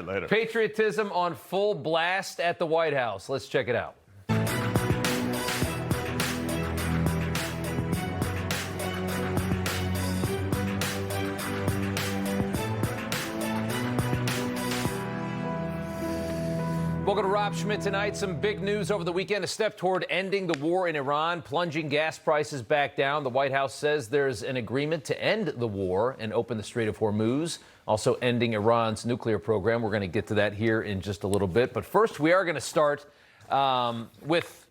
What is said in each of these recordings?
Later. Patriotism on full blast at the White House. Let's check it out. Welcome to Rob Schmitt Tonight. Some big news over the weekend. A step toward ending the war in Iran, plunging gas prices back down. The White House says there's an agreement to end the war and open the Strait of Hormuz, also ending Iran's nuclear program. We're going to get to that here in just a little bit. But first, we are going to start with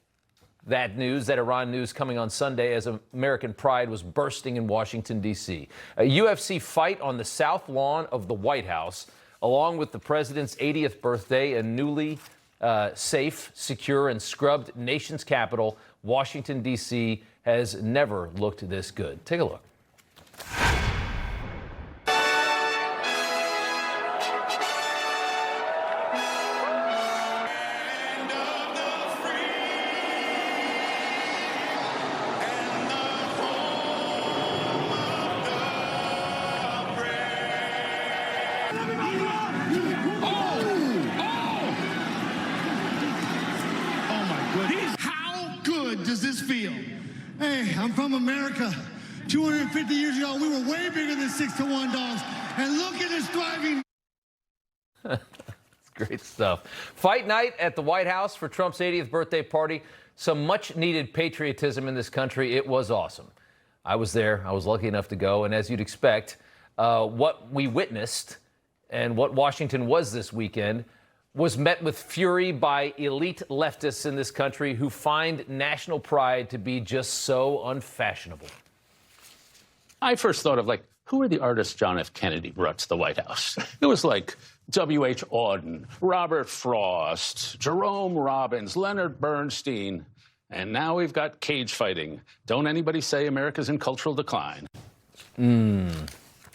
that news, that Iran news coming on Sunday as American pride was bursting in Washington, D.C. A UFC fight on the South Lawn of the White House, along with the president's 80th birthday and newly safe, secure, and scrubbed nation's capital, Washington, D.C., has never looked this good. Take a look. Does this feel? Hey, I'm from America. 250 years ago, we were way bigger than 6-to-1 dogs. And look at us thriving. That's great stuff. Fight night at the White House for Trump's 80th birthday party. Some much-needed patriotism in this country. It was awesome. I was there. I was lucky enough to go. And as you'd expect, what we witnessed and what Washington was this weekend was met with fury by elite leftists in this country who find national pride to be just so unfashionable. I first thought of, who are the artists John F. Kennedy brought to the White House? It was like W.H. Auden, Robert Frost, Jerome Robbins, Leonard Bernstein, and now we've got cage fighting. Don't anybody say America's in cultural decline.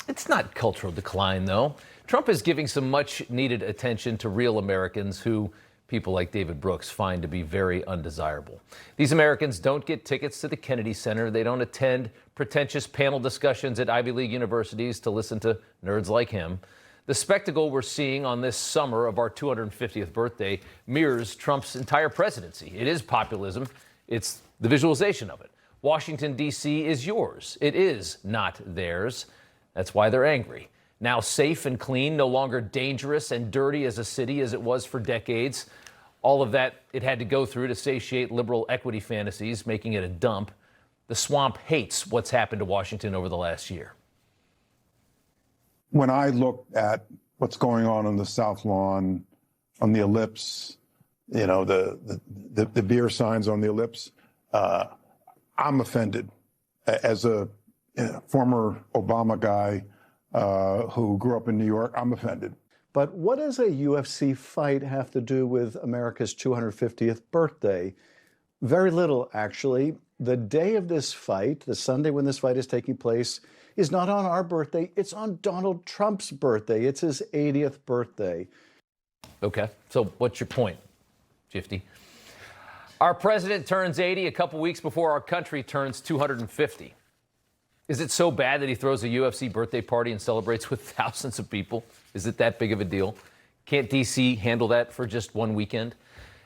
It's not cultural decline, though. Trump is giving some much-needed attention to real Americans who people like David Brooks find to be very undesirable. These Americans don't get tickets to the Kennedy Center. They don't attend pretentious panel discussions at Ivy League universities to listen to nerds like him. The spectacle we're seeing on this summer of our 250th birthday mirrors Trump's entire presidency. It is populism. It's the visualization of it. Washington, D.C. is yours. It is not theirs. That's why they're angry. Now safe and clean, no longer dangerous and dirty as a city as it was for decades. All of that it had to go through to satiate liberal equity fantasies, making it a dump. The swamp hates what's happened to Washington over the last year. When I look at what's going on the South Lawn, on the ellipse, the beer signs on the ellipse, I'm offended. As a former Obama guy, who grew up in New York, I'm offended. But what does a UFC fight have to do with America's 250th birthday? Very little, actually. The day of this fight, the Sunday when this fight is taking place, is not on our birthday. It's on Donald Trump's birthday. It's his 80th birthday. Okay, so what's your point, Gifty? Our president turns 80 a couple weeks before our country turns 250. Is it so bad that he throws a UFC birthday party and celebrates with thousands of people? Is it that big of a deal? Can't D.C. handle that for just one weekend?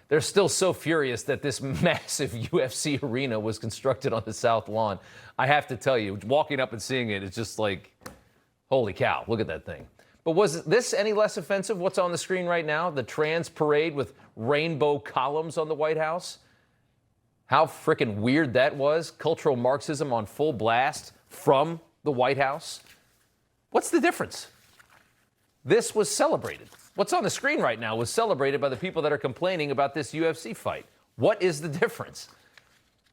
They're still so furious that this massive UFC arena was constructed on the South Lawn. I have to tell you, walking up and seeing it, it's just like, holy cow, look at that thing. But was this any less offensive? What's on the screen right now? The trans parade with rainbow columns on the White House? How frickin' weird that was. Cultural Marxism on full blast from the White House. What's the difference? This was celebrated. What's on the screen right now was celebrated by the people that are complaining about this UFC fight. What is the difference?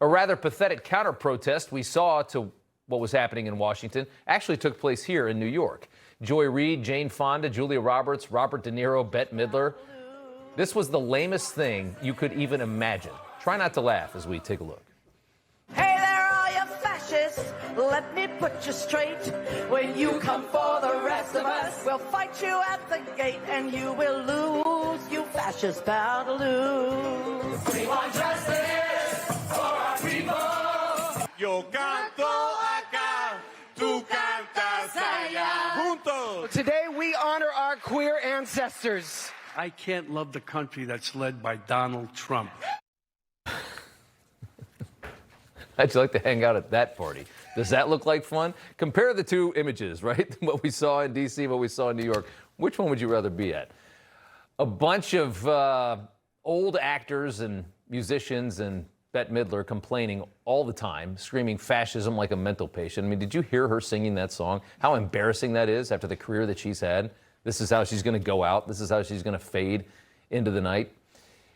A rather pathetic counter-protest we saw to what was happening in Washington actually took place here in New York. Joy Reid, Jane Fonda, Julia Roberts, Robert De Niro, Bette Midler. This was the lamest thing you could even imagine. Try not to laugh as we take a look. Hey there, all you fascists, let me put you straight. When you come for the rest of us, we'll fight you at the gate, and you will lose, you fascists bound to lose. We want justice for our people. Yo canto acá, tú cantas allá. Juntos. Today we honor our queer ancestors. I can't love the country that's led by Donald Trump. How'd you like to hang out at that party? Does that look like fun? Compare the two images, right? What we saw in D.C., what we saw in New York. Which one would you rather be at? A bunch of old actors and musicians and Bette Midler complaining all the time, screaming fascism like a mental patient. I mean, did you hear her singing that song? How embarrassing that is after the career that she's had. This is how she's going to go out. This is how she's going to fade into the night.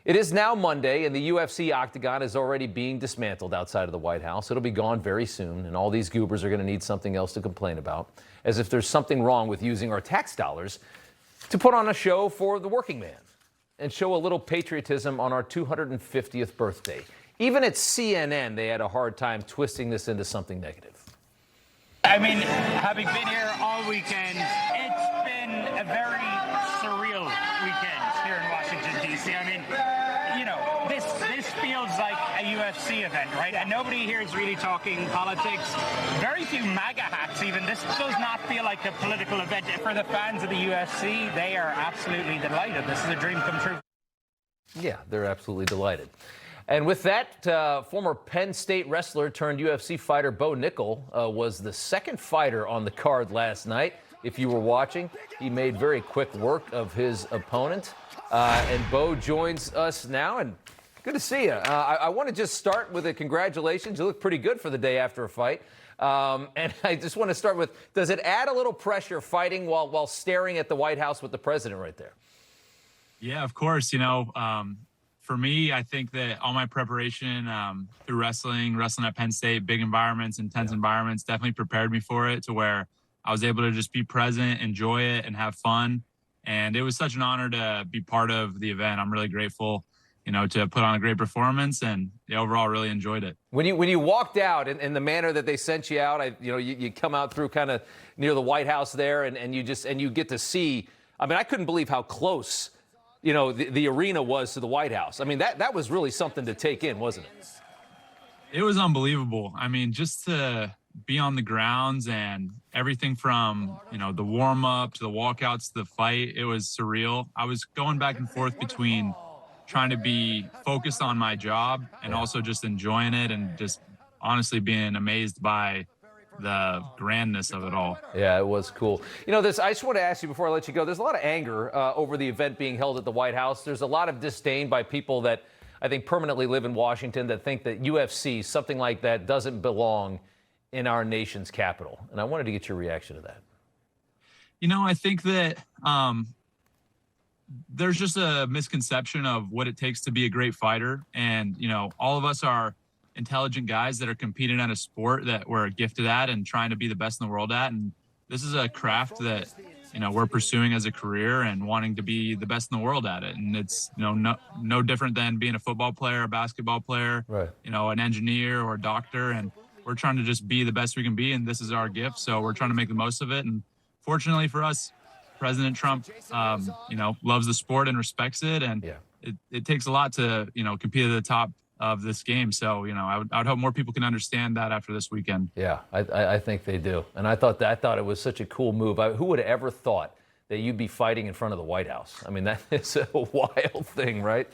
It is now Monday, and the UFC octagon is already being dismantled outside of the White House. It'll be gone very soon, and all these goobers are going to need something else to complain about, as if there's something wrong with using our tax dollars to put on a show for the working man and show a little patriotism on our 250th birthday. Even at CNN, they had a hard time twisting this into something negative. I mean, having been here all weekend, it's been a very surreal weekend here in Washington, D.C. I mean, you know, this feels like a UFC event, right? And nobody here is really talking politics. Very few MAGA hats even. This does not feel like a political event. For the fans of the UFC, they are absolutely delighted. This is a dream come true. Yeah, they're absolutely delighted. And with that, former Penn State wrestler turned UFC fighter Bo Nickal was the second fighter on the card last night. If you were watching, he made very quick work of his opponent. And Bo joins us now, and good to see you. I want to just start with a congratulations. You look pretty good for the day after a fight. And I just want to start with, does it add a little pressure fighting while staring at the White House with the president right there? Yeah, of course. You know, for me, I think that all my preparation through wrestling at Penn State, big environments, intense environments, definitely prepared me for it to where I was able to just be present, enjoy it, and have fun. And it was such an honor to be part of the event. I'm really grateful, you know, to put on a great performance, and overall really enjoyed it. When you walked out in the manner that they sent you out, you come out through kind of near the White House there, and you get to see. I mean, I couldn't believe how close, you know, the arena was to the White House. I mean, that was really something to take in, wasn't it? It was unbelievable. I mean, just to be on the grounds and everything from, you know, the warm up to the walkouts to the fight, it was surreal. I was going back and forth between trying to be focused on my job and also just enjoying it and just honestly being amazed by the grandness of it all. Yeah, it was cool. You know, I just want to ask you before I let you go, there's a lot of anger over the event being held at the White House. There's a lot of disdain by people that I think permanently live in Washington that think that UFC, something like that, doesn't belong in our nation's capital. And I wanted to get your reaction to that. You know, I think that there's just a misconception of what it takes to be a great fighter. And, you know, all of us are intelligent guys that are competing at a sport that we're gifted at and trying to be the best in the world at. And this is a craft that, you know, we're pursuing as a career and wanting to be the best in the world at it. And it's, you know, no different than being a football player, a basketball player, right, you know, an engineer or a doctor. And we're trying to just be the best we can be. And this is our gift. So we're trying to make the most of it. And fortunately for us, President Trump, you know, loves the sport and respects it. And it takes a lot to, you know, compete at the top of this game. So, you know, I would hope more people can understand that after this weekend. Yeah, I think they do. And I thought it was such a cool move. Who would have ever thought that you'd be fighting in front of the White House? I mean, that is a wild thing, right?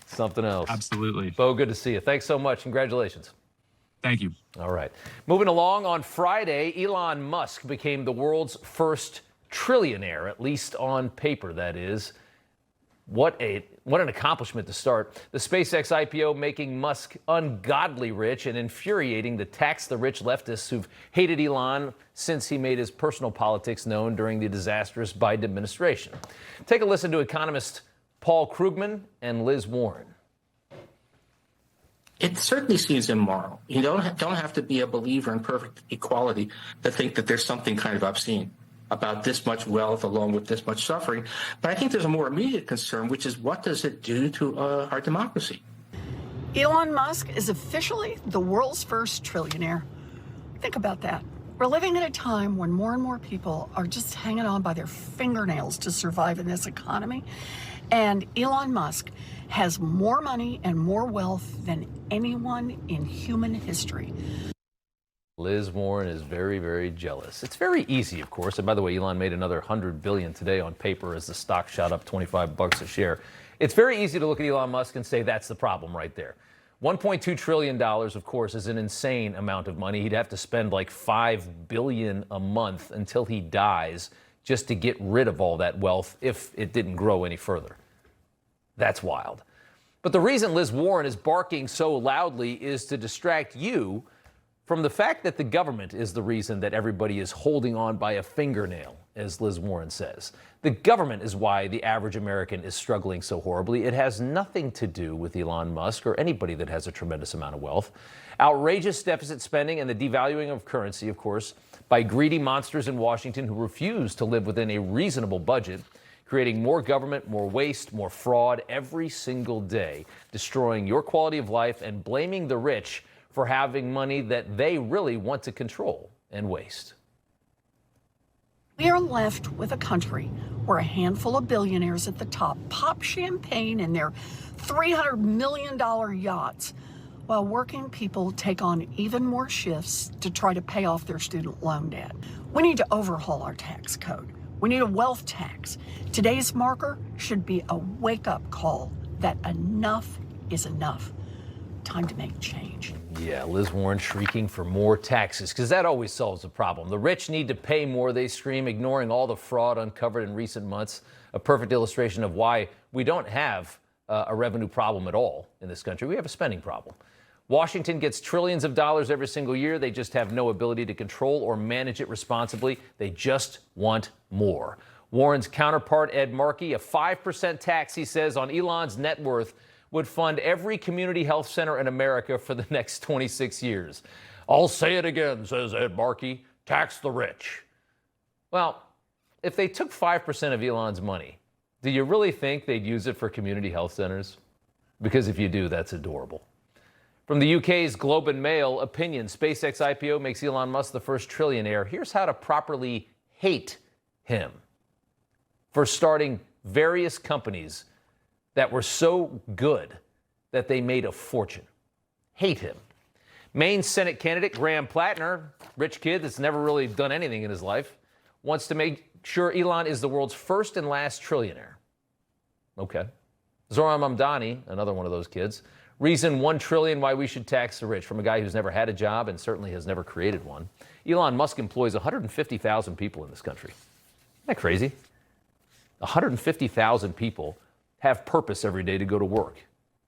Something else. Absolutely. Bo, good to see you. Thanks so much. Congratulations. Thank you. All right. Moving along, on Friday, Elon Musk became the world's first trillionaire, at least on paper, that is. What an accomplishment to start. The SpaceX IPO making Musk ungodly rich and infuriating the tax-the-rich leftists who've hated Elon since he made his personal politics known during the disastrous Biden administration. Take a listen to economist Paul Krugman and Liz Warren. It certainly seems immoral. You don't have to be a believer in perfect equality to think that there's something kind of obscene about this much wealth along with this much suffering. But I think there's a more immediate concern, which is what does it do to our democracy? Elon Musk is officially the world's first trillionaire. Think about that. We're living at a time when more and more people are just hanging on by their fingernails to survive in this economy. And Elon Musk has more money and more wealth than anyone in human history. Liz Warren is very, very jealous. It's very easy, of course. And by the way, Elon made another $100 billion today on paper as the stock shot up 25 bucks a share. It's very easy to look at Elon Musk and say that's the problem right there. $1.2 trillion, of course, is an insane amount of money. He'd have to spend like $5 billion a month until he dies just to get rid of all that wealth if it didn't grow any further. That's wild. But the reason Liz Warren is barking so loudly is to distract you from the fact that the government is the reason that everybody is holding on by a fingernail, as Liz Warren says. The government is why the average American is struggling so horribly. It has nothing to do with Elon Musk or anybody that has a tremendous amount of wealth. Outrageous deficit spending and the devaluing of currency, of course, by greedy monsters in Washington who refuse to live within a reasonable budget, creating more government, more waste, more fraud every single day, destroying your quality of life and blaming the rich for having money that they really want to control and waste. We are left with a country where a handful of billionaires at the top pop champagne in their $300 million yachts, while working people take on even more shifts to try to pay off their student loan debt. We need to overhaul our tax code. We need a wealth tax. Today's marker should be a wake-up call that enough is enough. Time to make change. Yeah, Liz Warren shrieking for more taxes, because that always solves the problem. The rich need to pay more, they scream, ignoring all the fraud uncovered in recent months. A perfect illustration of why we don't have a revenue problem at all in this country. We have a spending problem. Washington gets trillions of dollars every single year. They just have no ability to control or manage it responsibly. They just want more. Warren's counterpart, Ed Markey, a 5% tax, he says, on Elon's net worth would fund every community health center in America for the next 26 years. I'll say it again, says Ed Markey, tax the rich. Well, if they took 5% of Elon's money, do you really think they'd use it for community health centers? Because if you do, that's adorable. From the UK's Globe and Mail, opinion, SpaceX IPO makes Elon Musk the first trillionaire. Here's how to properly hate him for starting various companies that were so good that they made a fortune. Hate him. Maine Senate candidate Graham Plattner, rich kid that's never really done anything in his life, wants to make sure Elon is the world's first and last trillionaire. Okay. Zoran Mamdani, another one of those kids, reason $1 trillion why we should tax the rich, from a guy who's never had a job and certainly has never created one. Elon Musk employs 150,000 people in this country. Isn't that crazy? 150,000 people have purpose every day to go to work,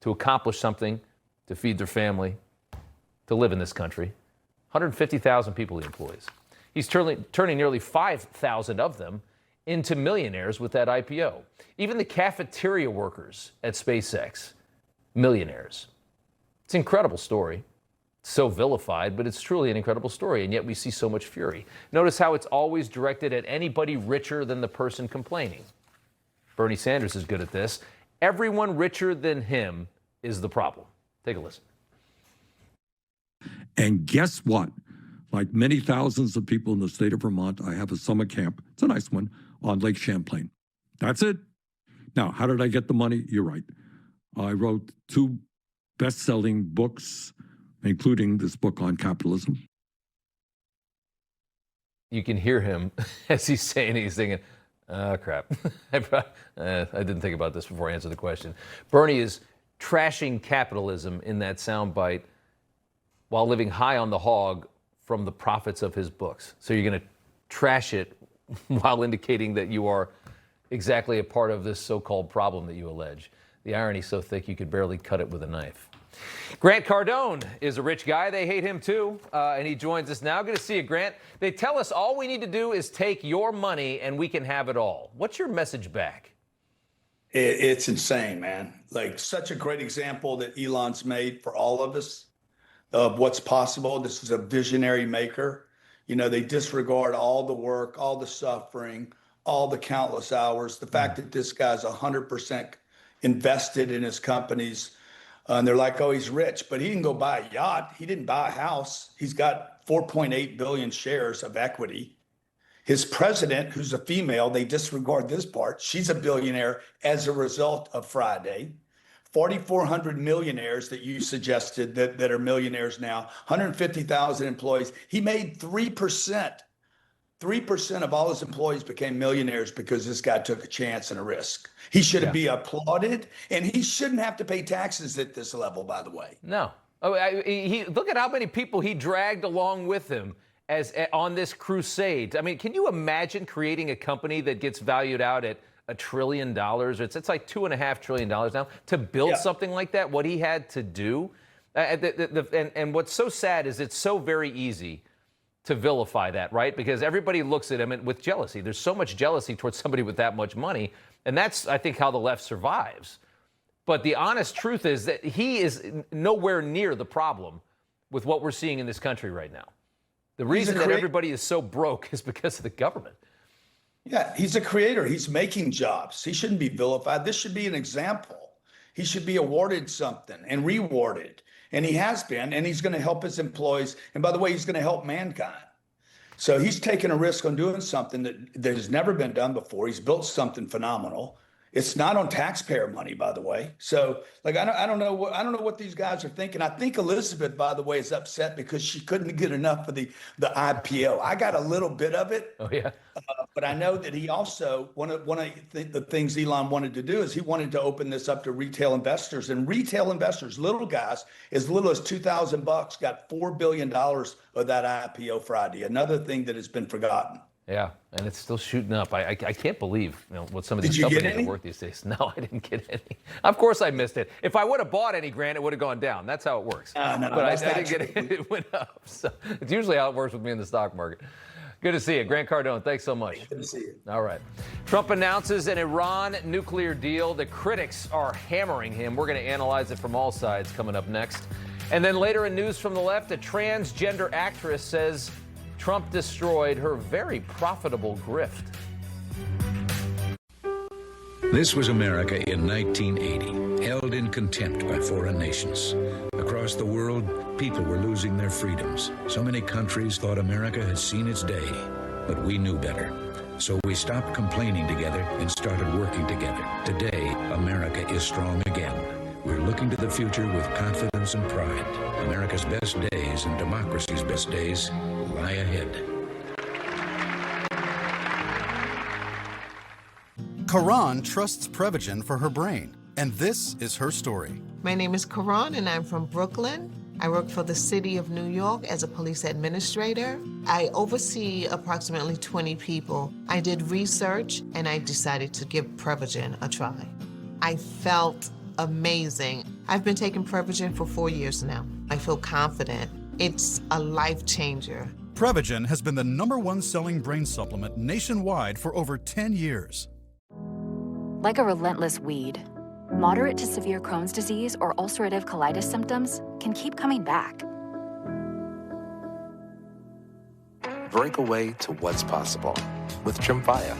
to accomplish something, to feed their family, to live in this country. 150,000 people he employs. He's turning nearly 5,000 of them into millionaires with that IPO. Even the cafeteria workers at SpaceX, millionaires. It's an incredible story. It's so vilified, but it's truly an incredible story, and yet we see so much fury. Notice how it's always directed at anybody richer than the person complaining. Bernie Sanders is good at this. Everyone richer than him is the problem. Take a listen. And guess what? Like many thousands of people in the state of Vermont, I have a summer camp. It's a nice one on Lake Champlain. That's it. Now, how did I get the money? You're right. I wrote 2 best-selling books, including this book on capitalism. You can hear him as he's saying it, he's thinking, oh, crap. I didn't think about this before I answered the question. Bernie is trashing capitalism in that soundbite while living high on the hog from the profits of his books. So you're going to trash it while indicating that you are exactly a part of this so-called problem that you allege. The irony's so thick you could barely cut it with a knife. Grant Cardone is a rich guy. They hate him too, and he joins us now. Good to see you, Grant. They tell us all we need to do is take your money and we can have it all. What's your message back? It's insane, man. Like, such a great example that Elon's made for all of us of what's possible. This is a visionary maker. You know, they disregard all the work, all the suffering, all the countless hours. The fact that this guy's 100% invested in his companies. And they're like, oh, he's rich, but he didn't go buy a yacht. He didn't buy a house. He's got 4.8 billion shares of equity. His president, who's a female, they disregard this part. She's a billionaire as a result of Friday. 4,400 millionaires that you suggested that are millionaires now, 150,000 employees. He made 3%. 3% of all his employees became millionaires because this guy took a chance and a risk. He should be applauded, and he shouldn't have to pay taxes at this level, by the way. No. Oh, look at how many people he dragged along with him on this crusade. I mean, can you imagine creating a company that gets valued out at $1 trillion? It's like $2.5 trillion now to build something like that. What he had to do, and what's so sad is it's so very easy to vilify that, right? Because everybody looks at him with jealousy. There's so much jealousy towards somebody with that much money, and that's, I think, how the left survives. But the honest truth is that he is nowhere near the problem with what we're seeing in this country right now. The reason that everybody is so broke is because of the government. Yeah, he's a creator. He's making jobs. He shouldn't be vilified. This should be an example. He should be awarded something and rewarded. And he has been, and he's going to help his employees. And by the way, he's going to help mankind. So he's taking a risk on doing something that has never been done before. He's built something phenomenal. It's not on taxpayer money, by the way. So, like, I don't know what these guys are thinking. I think Elizabeth, by the way, is upset because she couldn't get enough of the IPO. I got a little bit of it. Oh yeah. But I know that he also one of the things Elon wanted to do is he wanted to open this up to retail investors, and retail investors, little guys, as little as $2,000 got $4 billion of that IPO Friday. Another thing that has been forgotten. Yeah, and it's still shooting up. I can't believe what some of these companies are worth these days. No, I didn't get any. Of course I missed it. If I would have bought any, Grant, it would have gone down. That's how it works. No, but I didn't get it. It went up. So it's usually how it works with me in the stock market. Good to see you. Grant Cardone, thanks so much. Good to see you. All right. Trump announces an Iran nuclear deal. The critics are hammering him. We're going to analyze it from all sides coming up next. And then later in news from the left, a transgender actress says Trump destroyed her very profitable grift. This was America in 1980, held in contempt by foreign nations. Across the world, people were losing their freedoms. So many countries thought America had seen its day, but we knew better. So we stopped complaining together and started working together. Today, America is strong again. We're looking to the future with confidence and pride. America's best days and democracy's best days lie ahead. Karan trusts Prevagen for her brain, and this is her story. My name is Karan, and I'm from Brooklyn. I work for the city of New York as a police administrator. I oversee approximately 20 people. I did research, and I decided to give Prevagen a try. I felt amazing. I've been taking Prevagen for 4 years now. I feel confident. It's a life changer. Prevagen has been the #1 selling brain supplement nationwide for over 10 years. Like a relentless weed, moderate to severe Crohn's disease or ulcerative colitis symptoms can keep coming back. Break away to what's possible with Tremfya.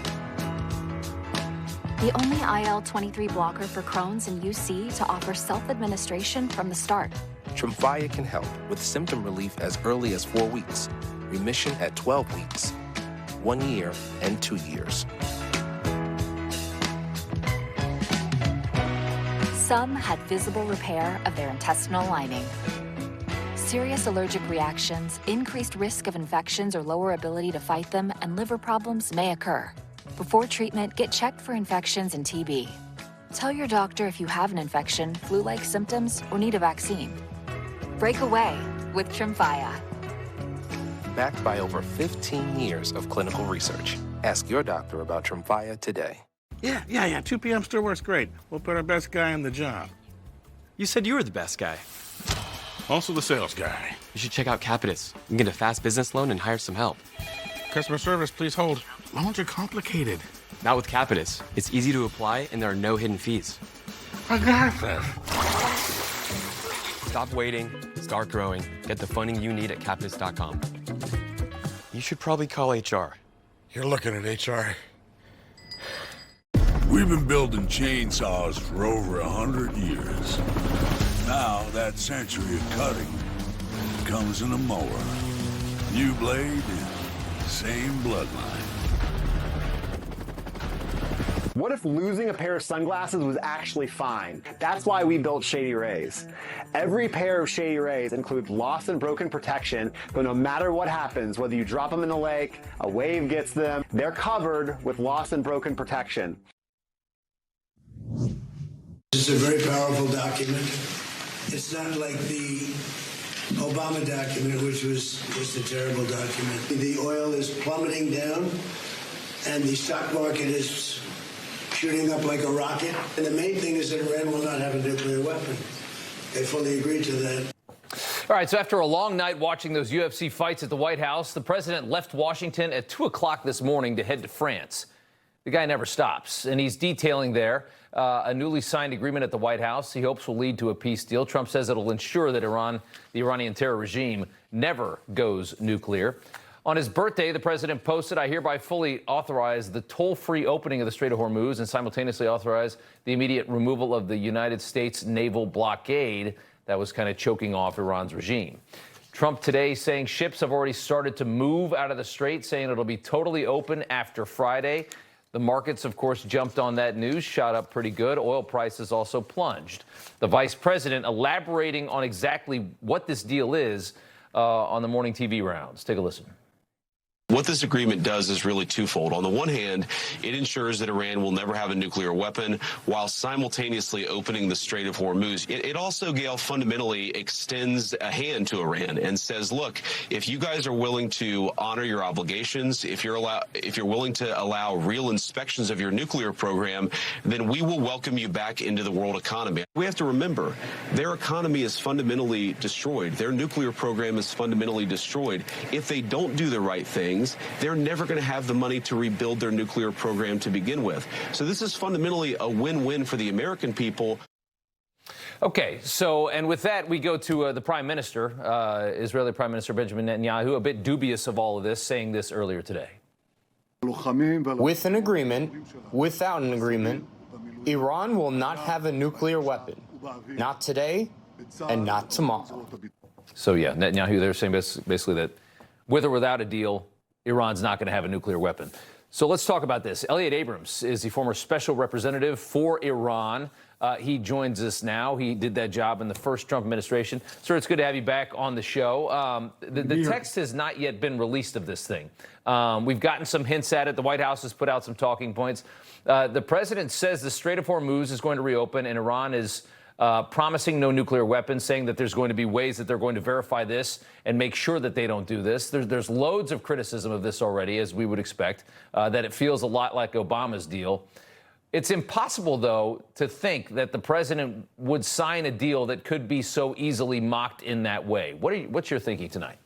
The only IL-23 blocker for Crohn's and UC to offer self-administration from the start. Tremfya can help with symptom relief as early as 4 weeks, remission at 12 weeks, 1 year, and 2 years. Some had visible repair of their intestinal lining. Serious allergic reactions, increased risk of infections or lower ability to fight them, and liver problems may occur. Before treatment, get checked for infections and TB. Tell your doctor if you have an infection, flu-like symptoms, or need a vaccine. Break away with Tremfya. Backed by over 15 years of clinical research. Ask your doctor about Tremfya today. Yeah. 2 p.m. still works great. We'll put our best guy on the job. You said you were the best guy. Also the sales guy. You should check out Capitus. You can get a fast business loan and hire some help. Customer service, please hold. Loans are complicated. Not with Capitus. It's easy to apply and there are no hidden fees. I got this. Stop waiting, start growing. Get the funding you need at Capitus.com. You should probably call HR. You're looking at HR. We've been building chainsaws for over 100 years. Now that century of cutting comes in a mower. New blade, same bloodline. What if losing a pair of sunglasses was actually fine? That's why we built Shady Rays. Every pair of Shady Rays includes lost and broken protection, but no matter what happens, whether you drop them in the lake, a wave gets them, they're covered with lost and broken protection. This is a very powerful document. It's not like the Obama document, which was just a terrible document. The oil is plummeting down, and the stock market is shooting up like a rocket. And the main thing is that Iran will not have a nuclear weapon. They fully agree to that. All right, so after a long night watching those UFC fights at the White House, the president left Washington at 2 o'clock this morning to head to France. The guy never stops, and he's detailing there a newly signed agreement at the White House he hopes will lead to a peace deal. Trump says it'll ensure that the Iranian terror regime, never goes nuclear. On his birthday, the president posted, "I hereby fully authorize the toll-free opening of the Strait of Hormuz and simultaneously authorize the immediate removal of the United States naval blockade that was kind of choking off Iran's regime." Trump today saying ships have already started to move out of the strait, saying it'll be totally open after Friday. The markets, of course, jumped on that news, shot up pretty good. Oil prices also plunged. The vice president elaborating on exactly what this deal is on the morning TV rounds. Take a listen. What this agreement does is really twofold. On the one hand, it ensures that Iran will never have a nuclear weapon while simultaneously opening the Strait of Hormuz. It also, Gail, fundamentally extends a hand to Iran and says, look, if you guys are willing to honor your obligations, if you're willing to allow real inspections of your nuclear program, then we will welcome you back into the world economy. We have to remember, their economy is fundamentally destroyed. Their nuclear program is fundamentally destroyed. If they don't do the right things, they're never going to have the money to rebuild their nuclear program to begin with. So this is fundamentally a win-win for the American people. Okay, so, and with that, we go to the Prime Minister, Israeli Prime Minister Benjamin Netanyahu, a bit dubious of all of this, saying this earlier today. With an agreement, without an agreement, Iran will not have a nuclear weapon. Not today and not tomorrow. So, yeah, Netanyahu, they're saying basically that with or without a deal, Iran's not going to have a nuclear weapon. So let's talk about this. Elliot Abrams is the former special representative for Iran. He joins us now. He did that job in the first Trump administration. Sir, it's good to have you back on the show. The text has not yet been released of this thing. We've gotten some hints at it. The White House has put out some talking points. The president says the Strait of Hormuz is going to reopen, and Iran is promising no nuclear weapons, saying that there's going to be ways that they're going to verify this and make sure that they don't do this. There's loads of criticism of this already, as we would expect, that it feels a lot like Obama's deal. It's impossible, though, to think that the president would sign a deal that could be so easily mocked in that way. What's your thinking tonight?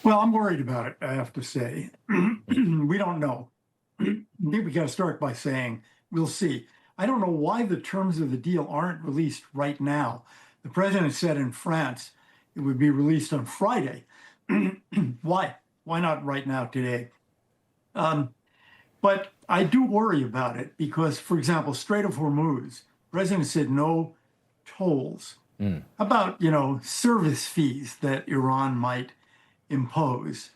Well, I'm worried about it, I have to say. We don't know. I think we got to start by saying we'll see. I don't know why the terms of the deal aren't released right now. The president said in France it would be released on Friday. Why? Why not right now, today? But I do worry about it because, for example, Strait of Hormuz, the president said no tolls. How about, service fees that Iran might impose?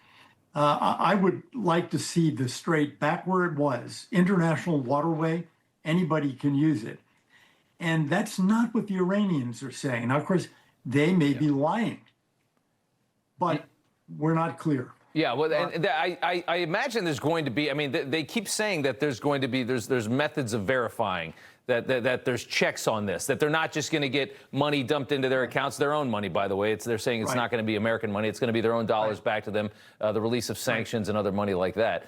I would like to see the strait back where it was, international waterway. Anybody can use it. And that's not what the Iranians are saying. Now, of course, they may be lying, but we're not clear. Yeah, well, and I imagine there's going to be, they keep saying that there's going to be, there's methods of verifying, that there's checks on this, that they're not just going to get money dumped into their accounts, their own money, by the way. They're saying it's not going to be American money. It's going to be their own dollars back to them, the release of sanctions and other money like that.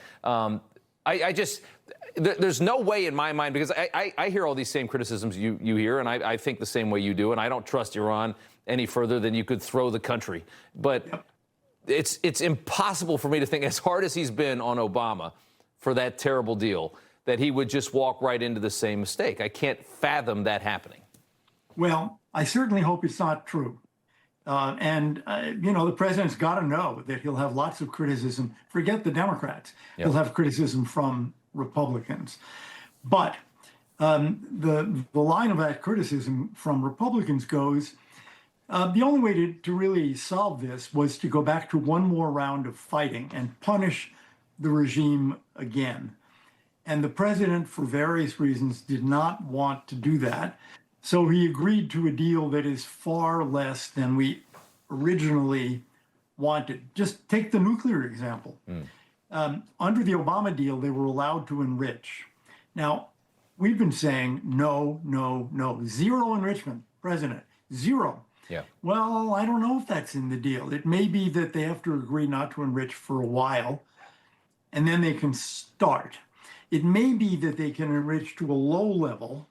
There's no way in my mind, because I hear all these same criticisms you hear, and I think the same way you do, and I don't trust Iran any further than you could throw the country. But it's impossible for me to think, as hard as he's been on Obama for that terrible deal, that he would just walk right into the same mistake. I can't fathom that happening. Well, I certainly hope it's not true. The president's got to know that he'll have lots of criticism. Forget the Democrats. Yep. He'll have criticism from Republicans. But the line of that criticism from Republicans goes, the only way to really solve this was to go back to one more round of fighting and punish the regime again. And the president, for various reasons, did not want to do that. So he agreed to a deal that is far less than we originally wanted. Just take the nuclear example. Under the Obama deal, they were allowed to enrich. Now, we've been saying no, no, no. Zero enrichment, President, zero. Yeah. Well, I don't know if that's in the deal. It may be that they have to agree not to enrich for a while, and then they can start. It may be that they can enrich to a low level,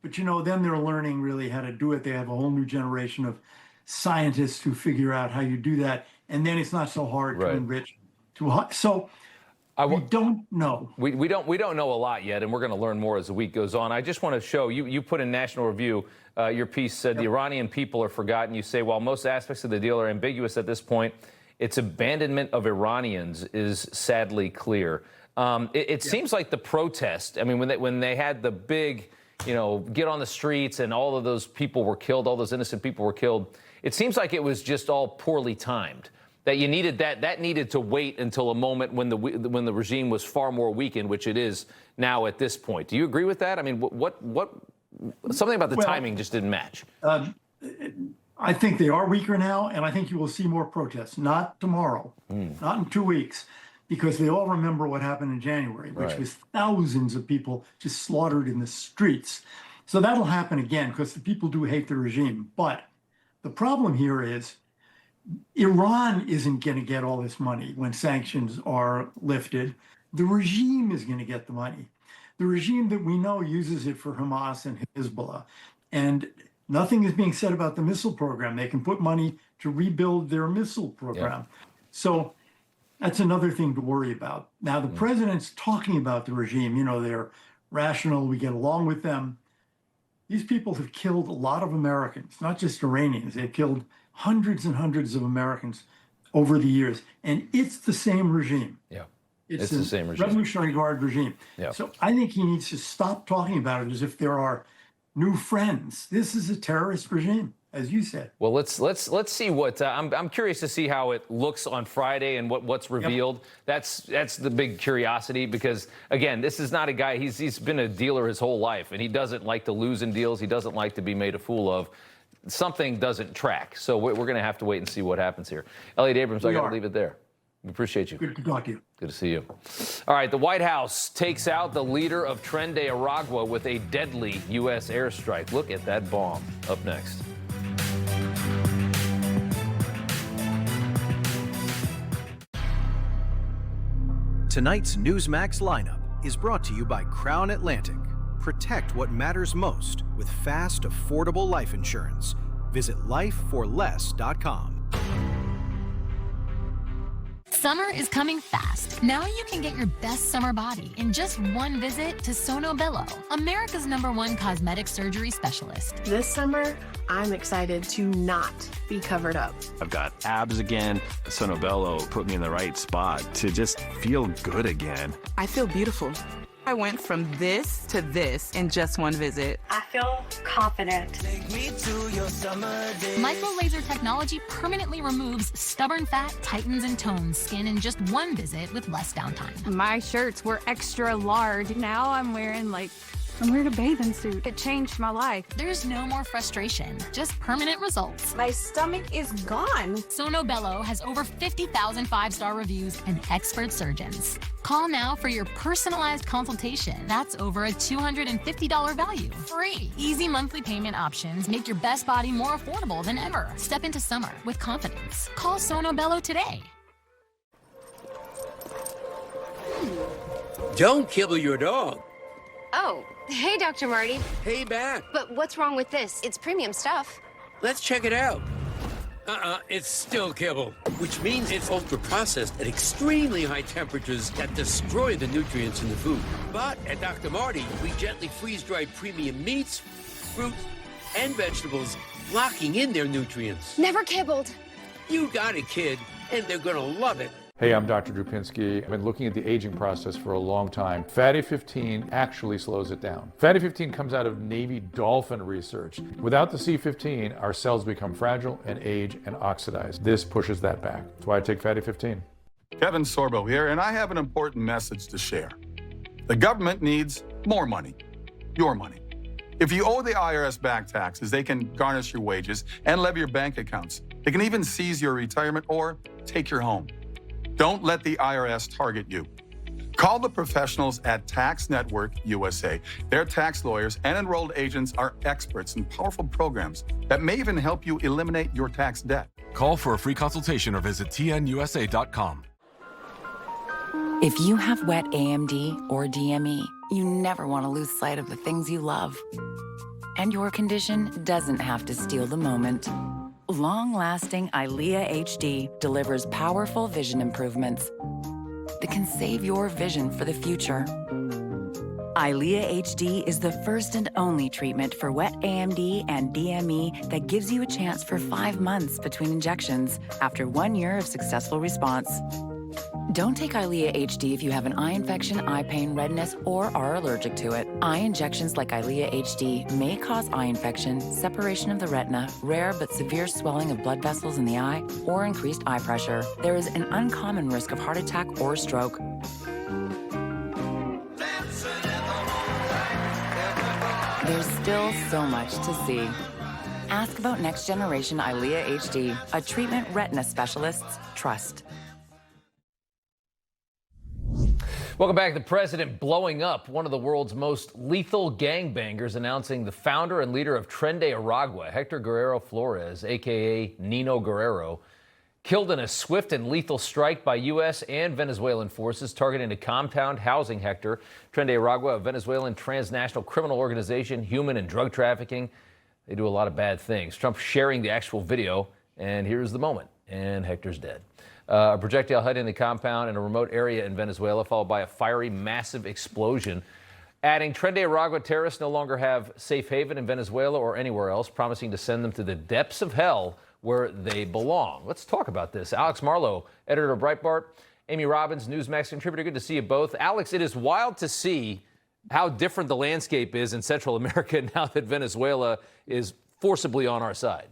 but then they're learning really how to do it. They have a whole new generation of scientists who figure out how you do that, and then it's not so hard to enrich too high. So we don't know. We don't know a lot yet, and we're going to learn more as the week goes on. I just want to show you put in National Review, your piece said the Iranian people are forgotten. You say, while most aspects of the deal are ambiguous at this point, its abandonment of Iranians is sadly clear. It seems like the protest, I mean, when they had the big, get on the streets and all of those people were killed, all those innocent people were killed, it seems like it was just all poorly timed. That you needed that needed to wait until a moment when the regime was far more weakened, which it is now at this point. Do you agree with that? I mean, what something about the timing just didn't match. I think they are weaker now, and I think you will see more protests. Not tomorrow, not in 2 weeks, because they all remember what happened in January, which was thousands of people just slaughtered in the streets. So that'll happen again because the people do hate the regime. But the problem here is Iran isn't going to get all this money when sanctions are lifted. The regime is going to get the money. The regime that we know uses it for Hamas and Hezbollah. And nothing is being said about the missile program. They can put money to rebuild their missile program. So that's another thing to worry about. Now, the president's talking about the regime. They're rational. We get along with them. These people have killed a lot of Americans, not just Iranians. They've killed hundreds and hundreds of Americans over the years. And it's the same regime. Yeah. It's the same regime. Revolutionary Guard regime. Yeah. So I think he needs to stop talking about it as if there are new friends. This is a terrorist regime, as you said. Well, let's see what I'm curious to see how it looks on Friday and what's revealed. That's the big curiosity, because again, this is not a guy. He's been a dealer his whole life, and he doesn't like to lose in deals. He doesn't like to be made a fool of. Something doesn't track, so we're going to have to wait and see what happens here. Elliot Abrams, I got to leave it there. We appreciate you. Good to talk to you. Good to see you. All right, the White House takes out the leader of Tren de Aragua with a deadly U.S. airstrike. Look at that bomb. Up next. Tonight's Newsmax lineup is brought to you by Crown Atlantic. Protect what matters most with fast, affordable life insurance. Visit lifeforless.com. Summer is coming fast. Now you can get your best summer body in just one visit to Sono Bello, America's #1 cosmetic surgery specialist. This summer, I'm excited to not be covered up. I've got abs again. Sono Bello put me in the right spot to just feel good again. I feel beautiful. I went from this to this in just one visit. I feel confident. Micro laser technology permanently removes stubborn fat, tightens and tones skin in just one visit with less downtime. My shirts were extra large. Now I'm wearing a bathing suit. It changed my life. There's no more frustration, just permanent results. My stomach is gone. Sono Bello has over 50,000 5-star reviews and expert surgeons. Call now for your personalized consultation. That's over a $250 value. Free. Easy monthly payment options make your best body more affordable than ever. Step into summer with confidence. Call Sono Bello today. Don't kibble your dog. Oh, hey, Dr. Marty. Hey, back. But what's wrong with this? It's premium stuff. Let's check it out. It's still kibble, which means it's ultra-processed at extremely high temperatures that destroy the nutrients in the food. But at Dr. Marty, we gently freeze-dry premium meats, fruits, and vegetables, locking in their nutrients. Never kibbled. You got it, kid, and they're gonna love it. Hey, I'm Dr. Drew Pinsky. I've been looking at the aging process for a long time. Fatty 15 actually slows it down. Fatty 15 comes out of Navy dolphin research. Without the C15, our cells become fragile and age and oxidize. This pushes that back. That's why I take Fatty 15. Kevin Sorbo here, and I have an important message to share. The government needs more money, your money. If you owe the IRS back taxes, they can garnish your wages and levy your bank accounts. They can even seize your retirement or take your home. Don't let the IRS target you. Call the professionals at Tax Network USA. Their tax lawyers and enrolled agents are experts in powerful programs that may even help you eliminate your tax debt. Call for a free consultation or visit tnusa.com. If you have wet AMD or DME, you never want to lose sight of the things you love. And your condition doesn't have to steal the moment. Long-lasting EYLEA HD delivers powerful vision improvements that can save your vision for the future. EYLEA HD is the first and only treatment for wet AMD and DME that gives you a chance for 5 months between injections after 1 year of successful response. Don't take EYLEA HD if you have an eye infection, eye pain, redness, or are allergic to it. Eye injections like EYLEA HD may cause eye infection, separation of the retina, rare but severe swelling of blood vessels in the eye, or increased eye pressure. There is an uncommon risk of heart attack or stroke. There's still so much to see. Ask about next generation EYLEA HD, a treatment retina specialists trust. Welcome back. The president blowing up one of the world's most lethal gangbangers, announcing the founder and leader of Tren de Aragua, Hector Guerrero Flores, a.k.a. Nino Guerrero, killed in a swift and lethal strike by U.S. and Venezuelan forces targeting a compound housing Hector. Tren de Aragua, a Venezuelan transnational criminal organization, human and drug trafficking. They do a lot of bad things. Trump sharing the actual video, and here's the moment, and Hector's dead. A projectile hitting the compound in a remote area in Venezuela, followed by a fiery, massive explosion. Adding, Tren de Aragua terrorists no longer have safe haven in Venezuela or anywhere else, promising to send them to the depths of hell where they belong. Let's talk about this. Alex Marlow, editor of Breitbart, Amy Robbins, Newsmax contributor. Good to see you both. Alex, it is wild to see how different the landscape is in Central America now that Venezuela is forcibly on our side.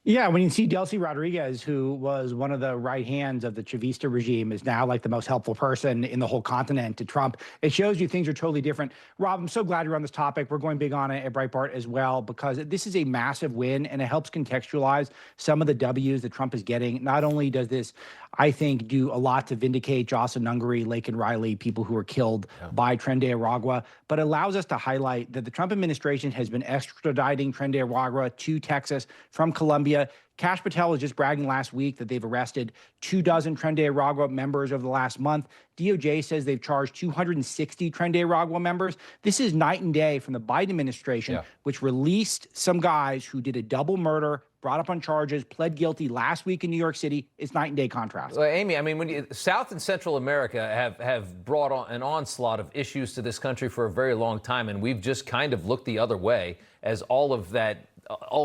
Yeah, when you see Delcy Rodriguez, who was one of the right hands of the Chavista regime, is now like the most helpful person in the whole continent to Trump, it shows you things are totally different. Rob, I'm so glad you're on this topic. We're going big on it at Breitbart as well, because this is a massive win, and it helps contextualize some of the W's that Trump is getting. Not only does this, I think, do a lot to vindicate Jocelyn Nungary, Laken Riley, people who were killed by Tren de Aragua, but allows us to highlight that the Trump administration has been extraditing Tren de Aragua to Texas from Colombia. Kash Patel was just bragging last week that they've arrested 24 Tren de Aragua members over the last month. DOJ says they've charged 260 Tren de Aragua members. This is night and day from the Biden administration, which released some guys who did a double murder, brought up on charges, pled guilty last week in New York City. It's night and day contrast. Well, Amy, I mean, when South and Central America have brought on an onslaught of issues to this country for a very long time, and we've just kind of looked the other way as all of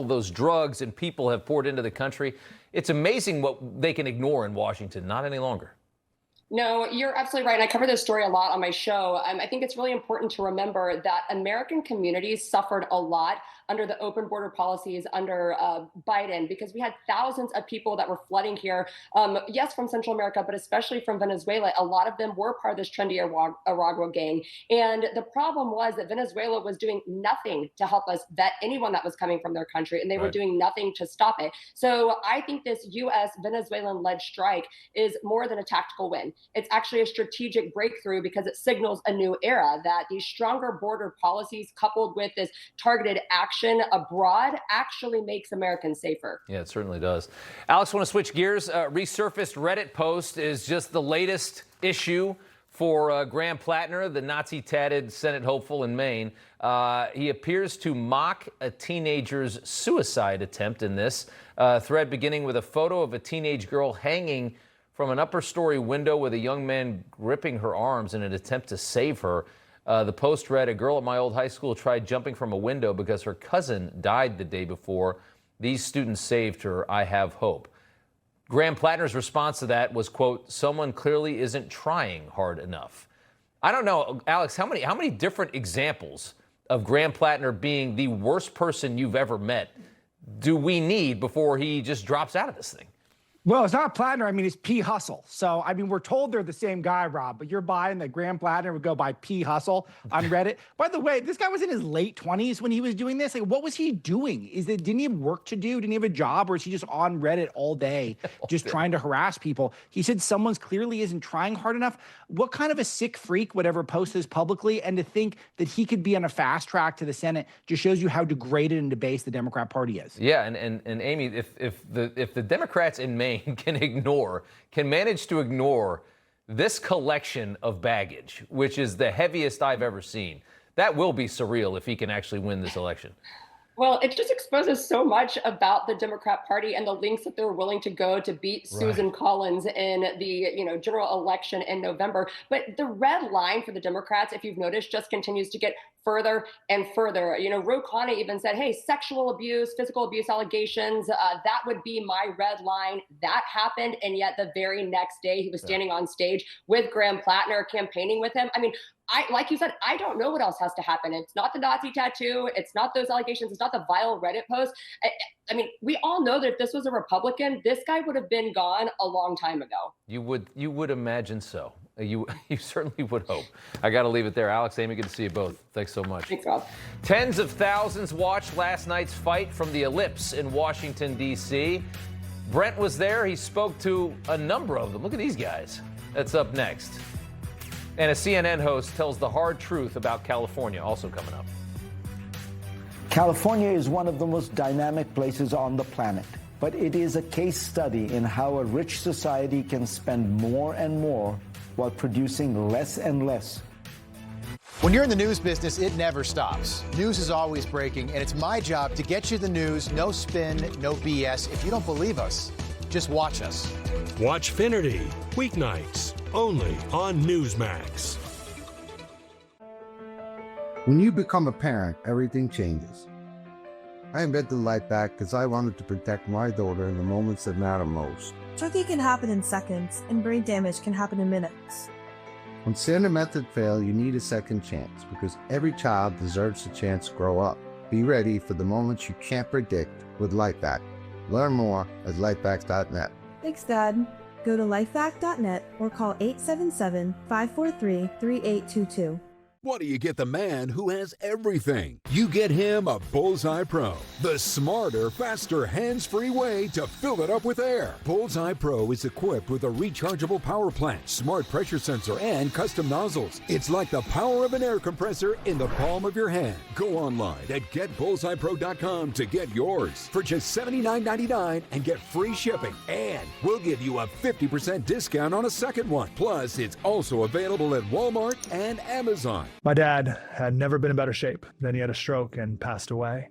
those drugs and people have poured into the country. It's amazing what they can ignore in Washington. Not any longer. No, you're absolutely right. And I cover this story a lot on my show. I think it's really important to remember that American communities suffered a lot under the open border policies under Biden, because we had thousands of people that were flooding here, yes, from Central America, but especially from Venezuela. A lot of them were part of this Tren de Aragua gang. And the problem was that Venezuela was doing nothing to help us vet anyone that was coming from their country, and they were doing nothing to stop it. So I think this U.S. Venezuelan-led strike is more than a tactical win. It's actually a strategic breakthrough, because it signals a new era, that these stronger border policies coupled with this targeted action abroad actually makes Americans safer. Yeah, it certainly does. Alex, want to switch gears? Resurfaced Reddit post is just the latest issue for Graham Plattner, the Nazi-tatted Senate hopeful in Maine. He appears to mock a teenager's suicide attempt in this thread, beginning with a photo of a teenage girl hanging from an upper-story window with a young man gripping her arms in an attempt to save her. The post read, "A girl at my old high school tried jumping from a window because her cousin died the day before. These students saved her. I have hope." Graham Plattner's response to that was, quote, "Someone clearly isn't trying hard enough." I don't know, Alex, how many different examples of Graham Plattner being the worst person you've ever met do we need before he just drops out of this thing? Well, it's not Plattner. I mean, it's P. Hustle. So, I mean, we're told they're the same guy, Rob, but you're buying that Graham Plattner would go by P. Hustle on Reddit. By the way, this guy was in his late 20s when he was doing this. Like, what was he doing? Didn't he have work to do? Didn't he have a job? Or is he just on Reddit all day, just trying to harass people? He said someone's clearly isn't trying hard enough. What kind of a sick freak would ever post this publicly? And to think that he could be on a fast track to the Senate just shows you how degraded and debased the Democrat Party is. Yeah, and Amy, if the Democrats in Maine can manage to ignore this collection of baggage, which is the heaviest I've ever seen, that will be surreal if he can actually win this election. Well, it just exposes so much about the Democrat Party and the lengths that they're willing to go to beat Susan Collins in the general election in November. But the red line for the Democrats, if you've noticed, just continues to get further and further. Ro Khanna even said, hey, sexual abuse, physical abuse allegations, that would be my red line. That happened. And yet the very next day he was standing on stage with Graham Plattner campaigning with him. I mean, like you said, I don't know what else has to happen. It's not the Nazi tattoo. It's not those allegations. It's not the vile Reddit post. I mean, we all know that if this was a Republican, this guy would have been gone a long time ago. You would imagine so. You certainly would hope. I got to leave it there. Alex, Amy, good to see you both. Thanks so much. Thanks, Rob. Tens of thousands watched last night's fight from the Ellipse in Washington, D.C. Brent was there. He spoke to a number of them. Look at these guys. That's up next. And a CNN host tells the hard truth about California, also coming up. California is one of the most dynamic places on the planet, but it is a case study in how a rich society can spend more and more while producing less and less. When you're in the news business, it never stops. News is always breaking, and it's my job to get you the news, no spin, no BS. If you don't believe us, just watch us. Watch Finity, weeknights, only on Newsmax. When you become a parent, everything changes. I invented LifeVac because I wanted to protect my daughter in the moments that matter most. Choking can happen in seconds, and brain damage can happen in minutes. When standard method fail, you need a second chance because every child deserves a chance to grow up. Be ready for the moments you can't predict with LifeVac. Learn more at lifevac.net. Thanks, Dad. Go to lifevac.net or call 877-543-3822. What do you get the man who has everything? You get him a Bullseye Pro, the smarter, faster, hands-free way to fill it up with air. Bullseye Pro is equipped with a rechargeable power plant, smart pressure sensor, and custom nozzles. It's like the power of an air compressor in the palm of your hand. Go online at getbullseyepro.com to get yours for just $79.99 and get free shipping. And we'll give you a 50% discount on a second one. Plus, it's also available at Walmart and Amazon. My dad had never been in better shape. Then he had a stroke and passed away.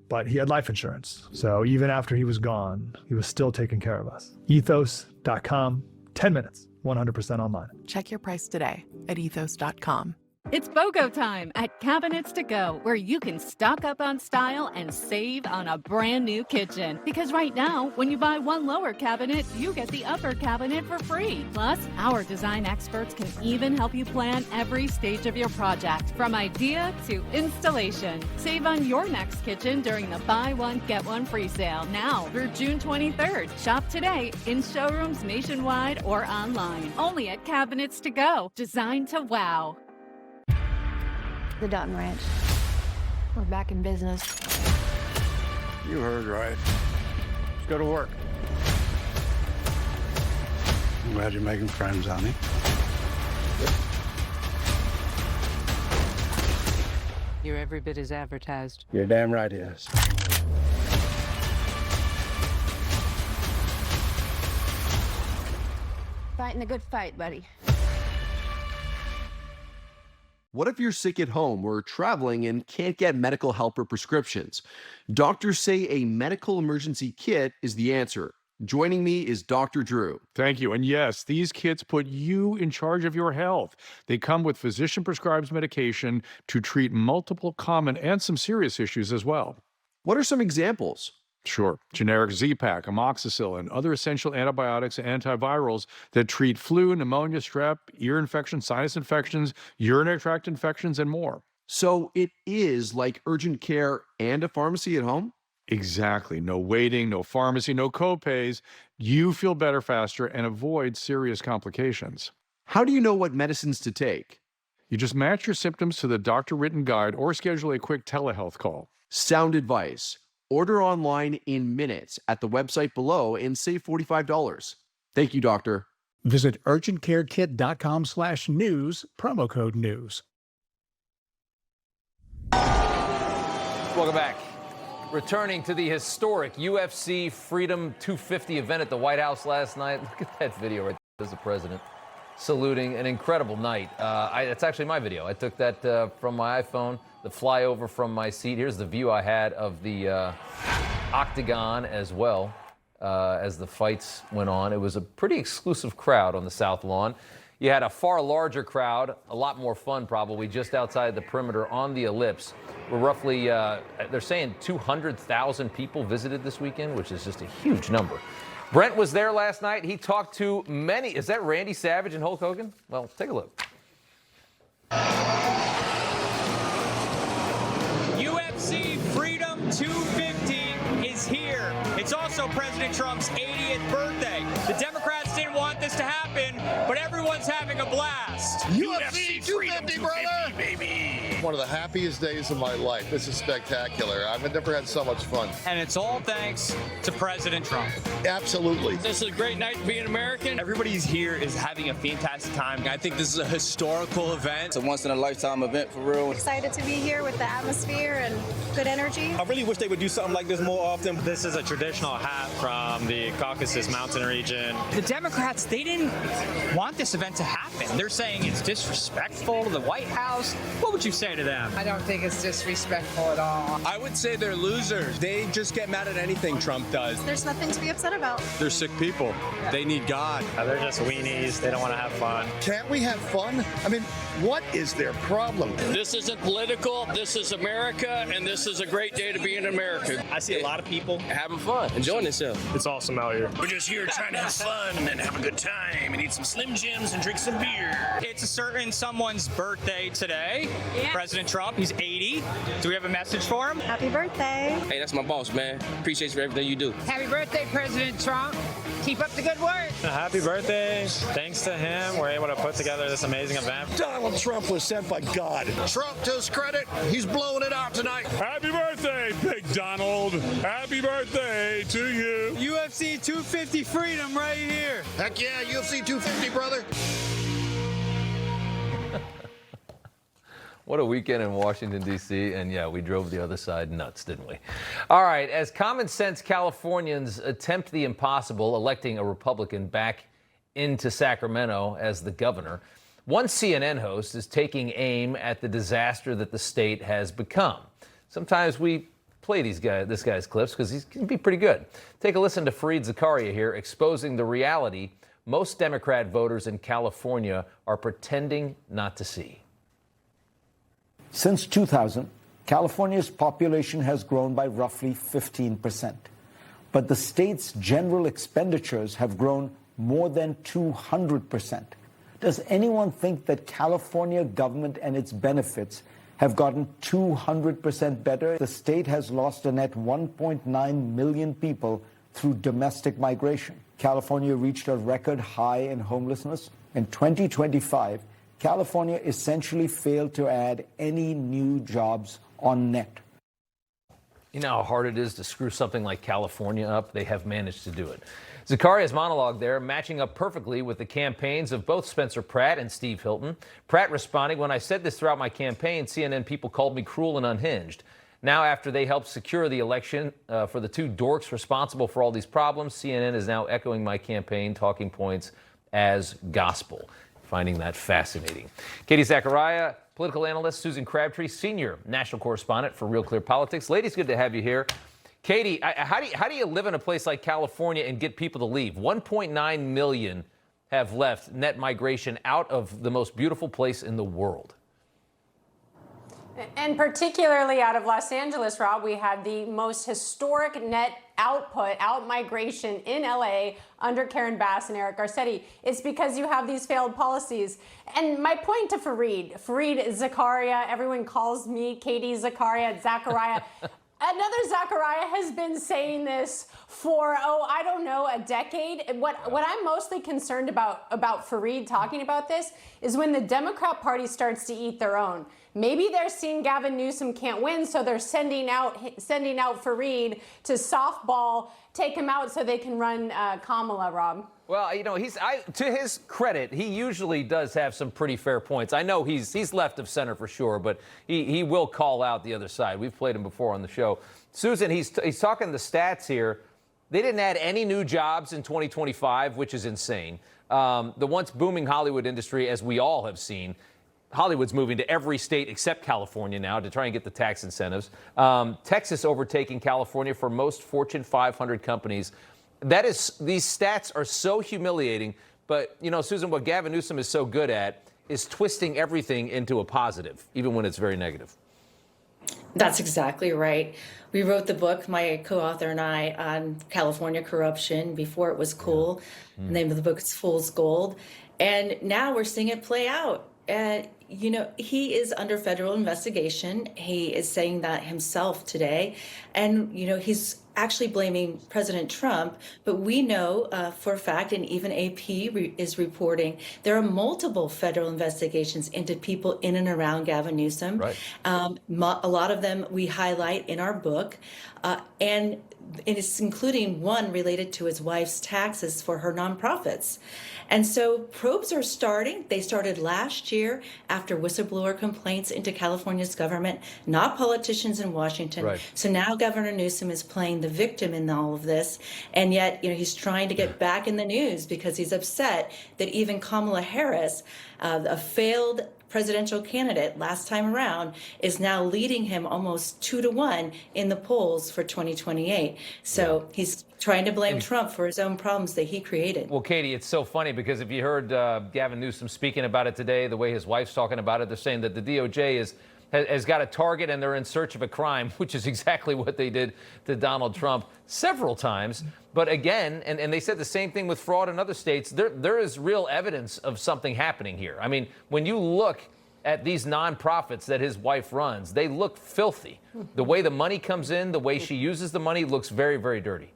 But he had life insurance. So even after he was gone, he was still taking care of us. Ethos.com, 10 minutes, 100% online. Check your price today at ethos.com. It's BOGO time at Cabinets to Go, where you can stock up on style and save on a brand new kitchen. Because right now, when you buy one lower cabinet, you get the upper cabinet for free. Plus, our design experts can even help you plan every stage of your project, from idea to installation. Save on your next kitchen during the buy one, get one free sale now through June 23rd. Shop today in showrooms nationwide or online. Only at Cabinets to Go, designed to wow. The Dutton Ranch. We're back in business. You heard right. Let's go to work. I'm glad you're making friends, honey. You're every bit as advertised. You're damn right he is. Fighting the good fight, buddy. What if you're sick at home or traveling and can't get medical help or prescriptions? Doctors say a medical emergency kit is the answer. Joining me is Dr. Drew. Thank you. And yes, these kits put you in charge of your health. They come with physician-prescribed medication to treat multiple common and some serious issues as well. What are some examples? Sure. Generic Z-Pak, amoxicillin, other essential antibiotics and antivirals that treat flu, pneumonia, strep, ear infections, sinus infections, urinary tract infections, and more. So it is like urgent care and a pharmacy at home? Exactly. No waiting, no pharmacy, no copays. You feel better faster and avoid serious complications. How do you know what medicines to take? You just match your symptoms to the doctor-written guide or schedule a quick telehealth call. Sound advice. Order online in minutes at the website below and save $45. Thank you, doctor. Visit urgentcarekit.com/news, promo code news. Welcome back. Returning to the historic UFC Freedom 250 event at the White House last night. Look at that video right there. There's the president saluting. An incredible night. It's actually my video. I took that from my iPhone, the flyover from my seat. Here's the view I had of the octagon as well as the fights went on. It was a pretty exclusive crowd on the South Lawn. You had a far larger crowd, a lot more fun probably, just outside the perimeter on the ellipse. We're roughly, they're saying 200,000 people visited this weekend, which is just a huge number. Brent was there last night. He talked to many. Is that Randy Savage and Hulk Hogan? Well, take a look. UFC Freedom 250 is here. It's also President Trump's 80th birthday. The Democrats didn't want this to happen, but everyone's having a blast. UFC 250, brother! Baby! One of the happiest days of my life. This is spectacular. I've never had so much fun. And it's all thanks to President Trump. Absolutely. This is a great night to be an American. Everybody's here is having a fantastic time. I think this is a historical event. It's a once-in-a-lifetime event for real. Excited to be here with the atmosphere and good energy. I really wish they would do something like this more often. This is a traditional hat from the Caucasus Mountain region. The Democrats, they didn't want this event to happen. They're saying it's disrespectful to the White House. What would you say to them? I don't think it's disrespectful at all. I would say they're losers. They just get mad at anything Trump does. There's nothing to be upset about. They're sick people. They need God. They're just weenies. They don't want to have fun. Can't we have fun? I mean, what is their problem? This isn't political. This is America, and this is a great day to be an American. I see a lot of people having fun, enjoying themselves. It's awesome out here. We're just here trying to have fun and have a good time and eat some Slim Jims and drink some beer. It's a certain someone's birthday today. Yeah. President Trump, he's 80. Do we have a message for him? Happy birthday. Hey, that's my boss, man. Appreciate you for everything you do. Happy birthday, President Trump. Keep up the good work. Happy birthday. Thanks to him, we're able to put together this amazing event. Donald Trump was sent by God. Trump, to his credit, he's blowing it out tonight. Happy birthday, Big Donald. Happy birthday to you. UFC 250 Freedom right here. Heck yeah, UFC 250, brother. What a weekend in Washington, D.C., and yeah, we drove the other side nuts, didn't we? All right, as common sense Californians attempt the impossible, electing a Republican back into Sacramento as the governor, one CNN host is taking aim at the disaster that the state has become. Sometimes we play this guy's clips because he can be pretty good. Take a listen to Fareed Zakaria here, exposing the reality most Democrat voters in California are pretending not to see. Since 2000, California's population has grown by roughly 15%. But the state's general expenditures have grown more than 200%. Does anyone think that California government and its benefits have gotten 200% better? The state has lost a net 1.9 million people through domestic migration. California reached a record high in homelessness. In 2025, California essentially failed to add any new jobs on net. You know how hard it is to screw something like California up? They have managed to do it. Zacharia's monologue there matching up perfectly with the campaigns of both Spencer Pratt and Steve Hilton. Pratt responding, "When I said this throughout my campaign, CNN people called me cruel and unhinged." Now, after they helped secure the election for the two dorks responsible for all these problems, CNN is now echoing my campaign talking points as gospel. Finding that fascinating. Katie Zacharia, political analyst, Susan Crabtree, senior national correspondent for Real Clear Politics. Ladies, good to have you here. Katie, how do you live in a place like California and get people to leave? 1.9 million have left net migration out of the most beautiful place in the world. And particularly out of Los Angeles, Rob, we had the most historic net out migration in LA under Karen Bass and Eric Garcetti. It's because you have these failed policies. And my point to Fareed Zakaria, everyone calls me Katie Zacharia. Another Zacharia has been saying this for, I don't know, a decade. What I'm mostly concerned about Fareed talking about this is when the Democrat Party starts to eat their own. Maybe they're seeing Gavin Newsom can't win, so they're sending out Fareed to softball, take him out so they can run Kamala, Rob. Well, you know, to his credit, he usually does have some pretty fair points. I know he's left of center for sure, but he will call out the other side. We've played him before on the show. Susan, he's talking the stats here. They didn't add any new jobs in 2025, which is insane. The once booming Hollywood industry, as we all have seen, Hollywood's moving to every state except California now to try and get the tax incentives. Texas overtaking California for most Fortune 500 companies. These stats are so humiliating. But, you know, Susan, what Gavin Newsom is so good at is twisting everything into a positive, even when it's very negative. That's exactly right. We wrote the book, my co-author and I, on California corruption before it was cool. The name of the book is Fool's Gold. And now we're seeing it play out. You know, he is under federal investigation. He is saying that himself today. And, you know, he's actually blaming President Trump. But we know for a fact, and even AP is reporting, there are multiple federal investigations into people in and around Gavin Newsom. Right. A lot of them we highlight in our book. And it's including one related to his wife's taxes for her nonprofits. And so probes are starting. They started last year after whistleblower complaints into California's government, not politicians in Washington. Right. So now Governor Newsom is playing the victim in all of this. And yet, you know, he's trying to get back in the news because he's upset that even Kamala Harris, a failed presidential candidate last time around, is now leading him almost 2-1 in the polls for 2028. So he's trying to blame Trump for his own problems that he created. Well, Katie, it's so funny because if you heard Gavin Newsom speaking about it today, the way his wife's talking about it, they're saying that the DOJ has got a target and they're in search of a crime, which is exactly what they did to Donald Trump several times. But again, and they said the same thing with fraud in other states, there is real evidence of something happening here. I mean, when you look at these nonprofits that his wife runs, they look filthy. The way the money comes in, the way she uses the money looks very, very dirty.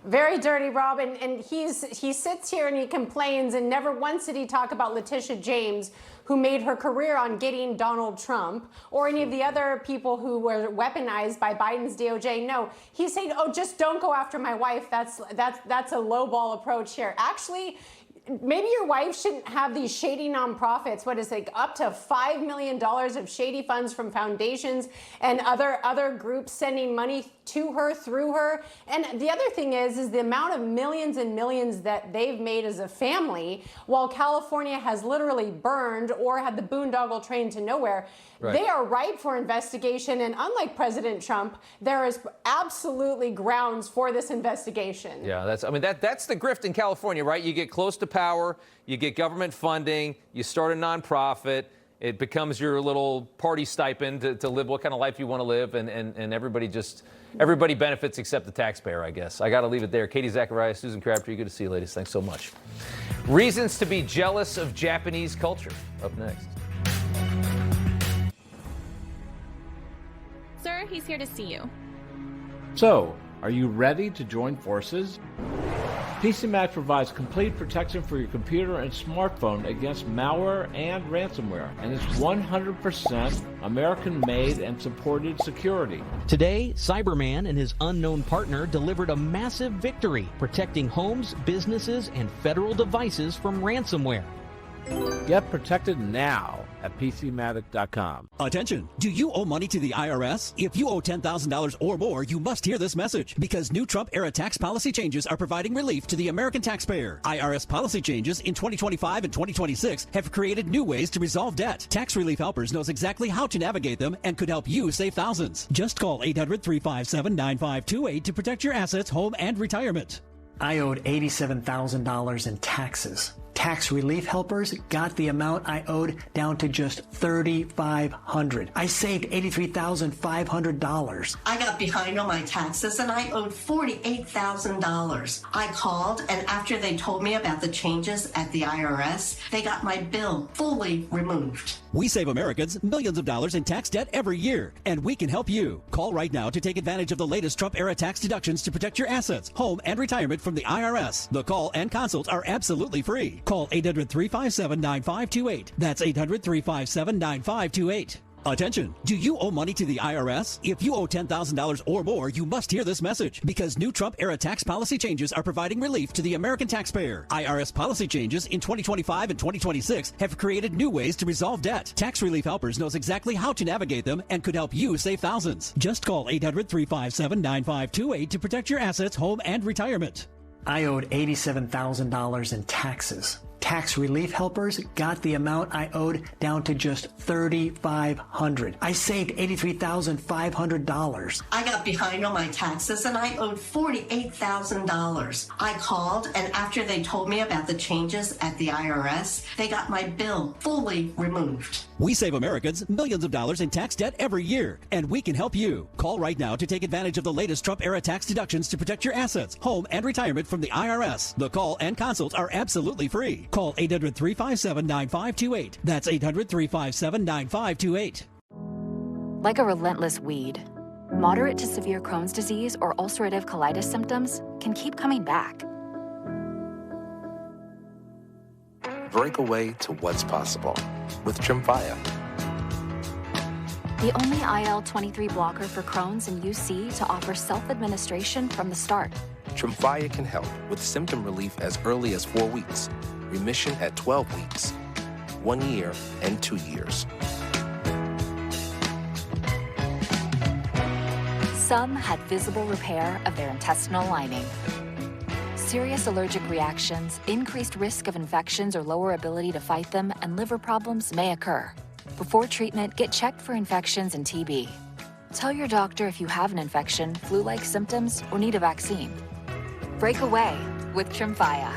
Very dirty, Rob, and he sits here and he complains, and never once did he talk about Letitia James, who made her career on getting Donald Trump, or any of the other people who were weaponized by Biden's DOJ. No, he's saying, oh, just don't go after my wife. That's a lowball approach here. Actually, maybe your wife shouldn't have these shady nonprofits. What is it, up to $5 million of shady funds from foundations and other groups sending money to her, through her. And the other thing is the amount of millions and millions that they've made as a family, while California has literally burned or had the boondoggle train to nowhere. Right. They are ripe for investigation. And unlike President Trump, there is absolutely grounds for this investigation. Yeah, that's the grift in California, right? You get close to power, you get government funding, you start a nonprofit. It becomes your little party stipend to live what kind of life you want to live, and everybody benefits except the taxpayer, I guess. I got to leave it there. Katie, Zacharia, Susan Crabtree, good to see you, ladies. Thanks so much. Reasons to be jealous of Japanese culture. Up next. Sir, he's here to see you. So, are you ready to join forces? PCMax provides complete protection for your computer and smartphone against malware and ransomware, and it's 100% American-made and supported security. Today, Cyberman and his unknown partner delivered a massive victory, protecting homes, businesses, and federal devices from ransomware. Get protected now at PCmatic.com. Attention! Do you owe money to the IRS? If you owe $10,000 or more, you must hear this message, because new Trump-era tax policy changes are providing relief to the American taxpayer. IRS policy changes in 2025 and 2026 have created new ways to resolve debt. Tax Relief Helpers knows exactly how to navigate them and could help you save thousands. Just call 800-357-9528 to protect your assets, home, and retirement. I owed $87,000 in taxes. Tax relief helpers got the amount I owed down to just $3,500. I saved $83,500. I got behind on my taxes and I owed $48,000. I called, and after they told me about the changes at the IRS, they got my bill fully removed. We save Americans millions of dollars in tax debt every year, and we can help you. Call right now to take advantage of the latest Trump-era tax deductions to protect your assets, home, and retirement from the IRS. The call and consult are absolutely free. Call 800-357-9528. That's 800-357-9528. Attention, do you owe money to the IRS? If you owe $10,000 or more, you must hear this message because new Trump-era tax policy changes are providing relief to the American taxpayer. IRS policy changes in 2025 and 2026 have created new ways to resolve debt. Tax Relief Helpers knows exactly how to navigate them and could help you save thousands. Just call 800-357-9528 to protect your assets, home, and retirement. I owed $87,000 in taxes. Tax relief helpers got the amount I owed down to just $3,500. I saved $83,500. I got behind on my taxes and I owed $48,000. I called, and after they told me about the changes at the IRS, they got my bill fully removed. We save Americans millions of dollars in tax debt every year, and we can help you. Call right now to take advantage of the latest Trump-era tax deductions to protect your assets, home, and retirement from the IRS. The call and consult are absolutely free. Call 800-357-9528. That's 800-357-9528. Like a relentless weed, moderate to severe Crohn's disease or ulcerative colitis symptoms can keep coming back. Break away to what's possible with Tremfya. The only IL-23 blocker for Crohn's and UC to offer self-administration from the start. Tremfya can help with symptom relief as early as 4 weeks, remission at 12 weeks, 1 year, and 2 years. Some had visible repair of their intestinal lining. Serious allergic reactions, increased risk of infections or lower ability to fight them, and liver problems may occur. Before treatment, get checked for infections and TB. Tell your doctor if you have an infection, flu-like symptoms, or need a vaccine. Break away with Tremfya.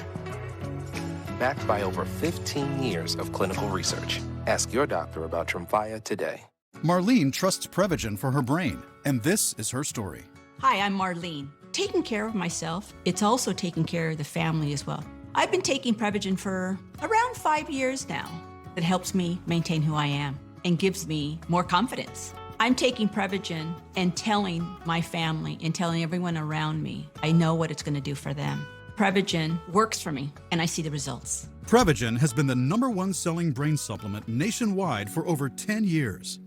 Backed by over 15 years of clinical research. Ask your doctor about Tremfya today. Marlene trusts Prevagen for her brain, and this is her story. Hi, I'm Marlene. Taking care of myself, it's also taking care of the family as well. I've been taking Prevagen for around 5 years now. It helps me maintain who I am and gives me more confidence. I'm taking Prevagen and telling my family and telling everyone around me, I know what it's going to do for them. Prevagen works for me, and I see the results. Prevagen has been the #1 selling brain supplement nationwide for over 10 years.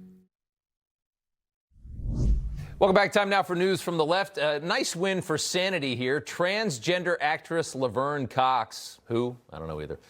Welcome back. Time now for news from the left. A nice win for sanity here. Transgender actress Laverne Cox, who, I don't know either,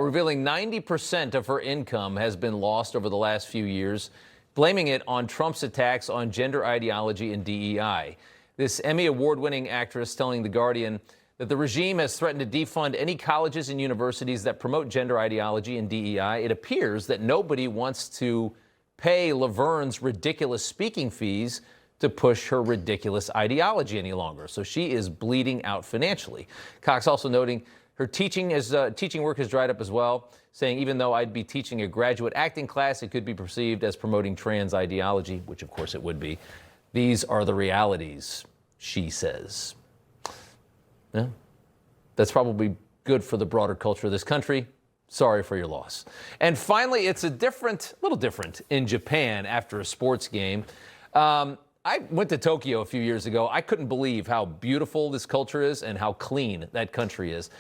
revealing 90% of her income has been lost over the last few years, blaming it on Trump's attacks on gender ideology and DEI. This Emmy Award-winning actress telling The Guardian that the regime has threatened to defund any colleges and universities that promote gender ideology and DEI. It appears that nobody wants to pay Laverne's ridiculous speaking fees to push her ridiculous ideology any longer. So she is bleeding out financially. Cox also noting her teaching work has dried up as well, saying even though I'd be teaching a graduate acting class, it could be perceived as promoting trans ideology, which of course it would be. These are the realities, she says. Yeah, that's probably good for the broader culture of this country. Sorry for your loss. And finally, it's a little different in Japan after a sports game. I went to Tokyo a few years ago. I couldn't believe how beautiful this culture is and how clean that country is.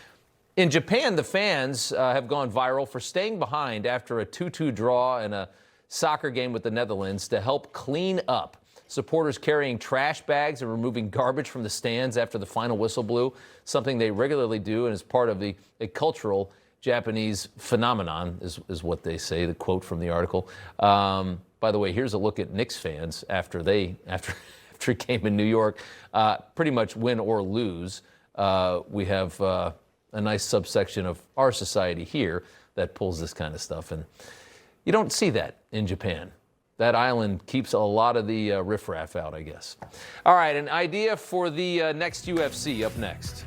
In Japan, the fans have gone viral for staying behind after a 2-2 draw in a soccer game with the Netherlands to help clean up. Supporters carrying trash bags and removing garbage from the stands after the final whistle blew, something they regularly do and is part of a cultural Japanese phenomenon, is what they say, the quote from the article. By the way, here's a look at Knicks fans after a game in New York. Pretty much win or lose. We have a nice subsection of our society here that pulls this kind of stuff. And you don't see that in Japan. That island keeps a lot of the riffraff out, I guess. All right, an idea for the next UFC up next.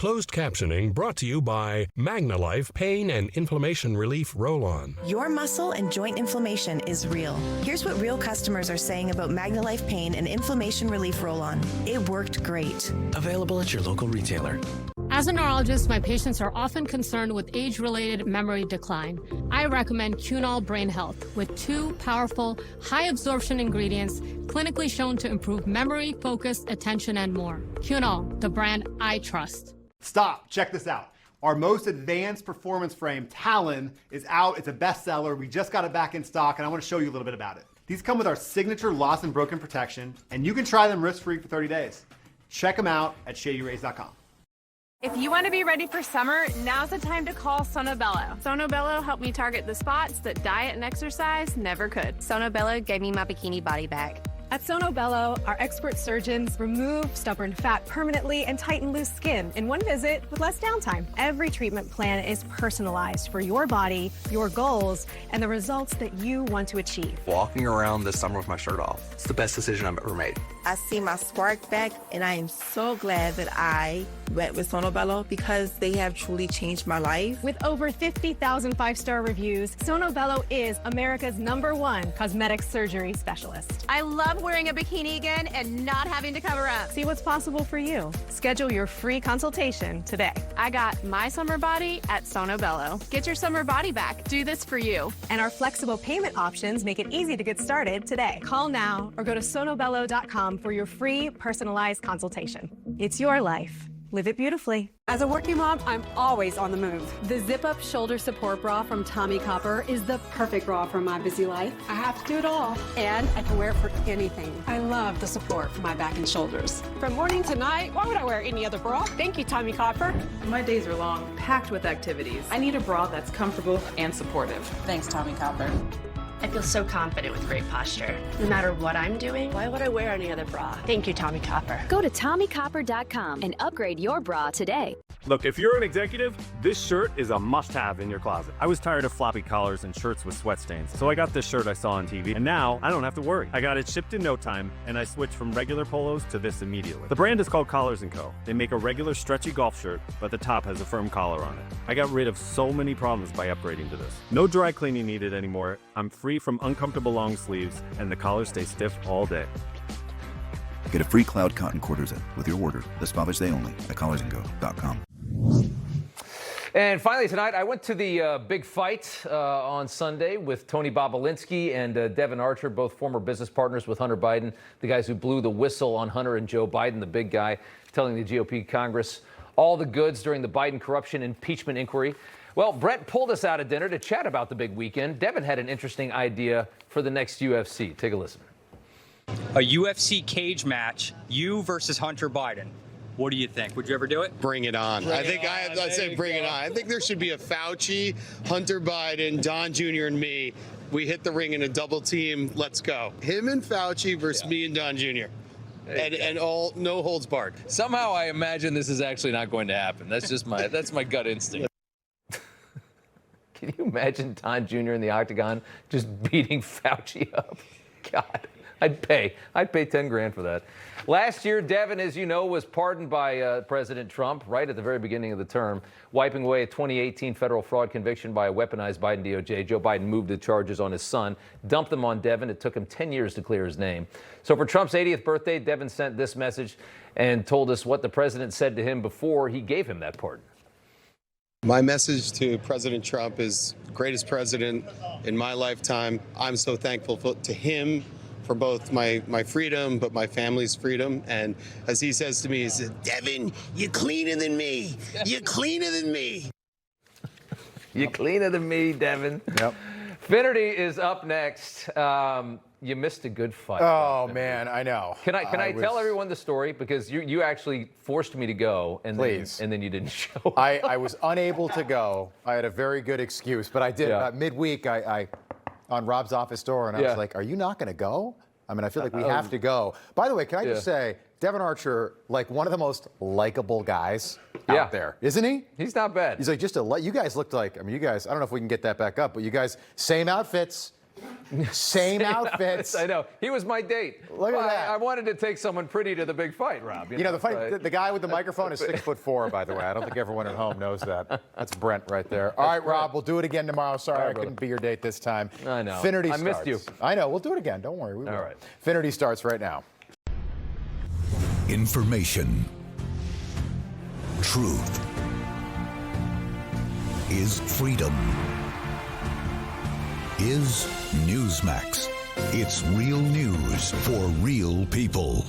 closed captioning brought to you by MagnaLife Pain and Inflammation Relief Roll-On. Your muscle and joint inflammation is real. Here's what real customers are saying about MagnaLife Pain and Inflammation Relief Roll-On. It worked great. Available at your local retailer. As a neurologist, my patients are often concerned with age-related memory decline. I recommend Cunol Brain Health with 2 powerful, high-absorption ingredients clinically shown to improve memory, focus, attention, and more. Cunol, the brand I trust. Stop. Check this out. Our most advanced performance frame, Talon, is out. It's a bestseller. We just got it back in stock, and I want to show you a little bit about it. These come with our signature lost and broken protection, and you can try them risk-free for 30 days. Check them out at ShadyRays.com. If you want to be ready for summer, now's the time to call Sonobello. Sonobello helped me target the spots that diet and exercise never could. Sonobello gave me my bikini body back. At Sonobello, our expert surgeons remove stubborn fat permanently and tighten loose skin in one visit with less downtime. Every treatment plan is personalized for your body, your goals, and the results that you want to achieve. Walking around this summer with my shirt off, it's the best decision I've ever made. I see my spark back, and I am so glad that I went with Sonobello because they have truly changed my life. With over 50,000 5-star reviews, Sonobello is America's #1 cosmetic surgery specialist. I love wearing a bikini again and not having to cover up. See what's possible for you. Schedule your free consultation today. I got my summer body at Sonobello. Get your summer body back. Do this for you. And our flexible payment options make it easy to get started today. Call now or go to sonobello.com for your free personalized consultation. It's your life. Live it beautifully. As a working mom, I'm always on the move. The zip-up shoulder support bra from Tommy Copper is the perfect bra for my busy life. I have to do it all, and I can wear it for anything. I love the support for my back and shoulders. From morning to night, why would I wear any other bra? Thank you, Tommy Copper. My days are long, packed with activities. I need a bra that's comfortable and supportive. Thanks, Tommy Copper. I feel so confident with great posture. No matter what I'm doing, why would I wear any other bra? Thank you, Tommy Copper. Go to TommyCopper.com and upgrade your bra today. Look, if you're an executive, this shirt is a must-have in your closet. I was tired of floppy collars and shirts with sweat stains, so I got this shirt I saw on TV, and now I don't have to worry. I got it shipped in no time, and I switched from regular polos to this immediately. The brand is called Collars & Co. They make a regular stretchy golf shirt, but the top has a firm collar on it. I got rid of so many problems by upgrading to this. No dry cleaning needed anymore. I'm free from uncomfortable long sleeves, and the collars stay stiff all day. Get a free Cloud Cotton quarter zip with your order this Father's Day only at collarsandgo.com. And finally tonight, I went to the big fight on Sunday with Tony Bobolinsky and Devin Archer, both former business partners with Hunter Biden, the guys who blew the whistle on Hunter and Joe Biden, the big guy, telling the GOP Congress all the goods during the Biden corruption impeachment inquiry. Well, Brett pulled us out of dinner to chat about the big weekend. Devin had an interesting idea for the next UFC. Take a listen. A UFC cage match, you versus Hunter Biden. What do you think? Would you ever do it? Bring it on. I'd say bring it on. I think there should be a Fauci, Hunter Biden, Don Jr. and me. We hit the ring in a double team. Let's go. Him and Fauci versus me and Don Jr. And all no holds barred. Somehow I imagine this is actually not going to happen. That's just my gut instinct. Can you imagine Don Jr. in the octagon just beating Fauci up? God, I'd pay 10 grand for that. Last year, Devin, as you know, was pardoned by President Trump right at the very beginning of the term, wiping away a 2018 federal fraud conviction by a weaponized Biden DOJ. Joe Biden moved the charges on his son, dumped them on Devin. It took him 10 years to clear his name. So for Trump's 80th birthday, Devin sent this message and told us what the president said to him before he gave him that pardon. My message to President Trump is greatest president in my lifetime. I'm so thankful to him for both my freedom, but my family's freedom. And as he says to me, he says, Devin, you're cleaner than me. You're cleaner than me. You're cleaner than me, Devin. Yep. Finnerty is up next. You missed a good fight. Oh, man, I know. Can I tell everyone the story? Because you actually forced me to go, and then you didn't show up. I was unable to go. I had a very good excuse, but I did. Midweek, I on Rob's office door, and I was like, are you not going to go? I mean, I feel like we have to go. By the way, can I just say, Devin Archer, like one of the most likable guys out there, isn't he? He's not bad. He's like you guys looked like, I mean, you guys, I don't know if we can get that back up, but you guys, same outfits, Same outfits. I know. He was my date. Look at that. I wanted to take someone pretty to the big fight, Rob. You know, the guy with the microphone is 6'4", by the way. I don't think everyone at home knows that. That's Brent right there. All right, Rob, we'll do it again tomorrow. Sorry, I couldn't be your date this time. I know. Finnerty I starts. missed you. I know. We'll do it again. Don't worry. We will. All right. Finnerty starts right now. Information. Truth is freedom. Is Newsmax. It's real news for real people.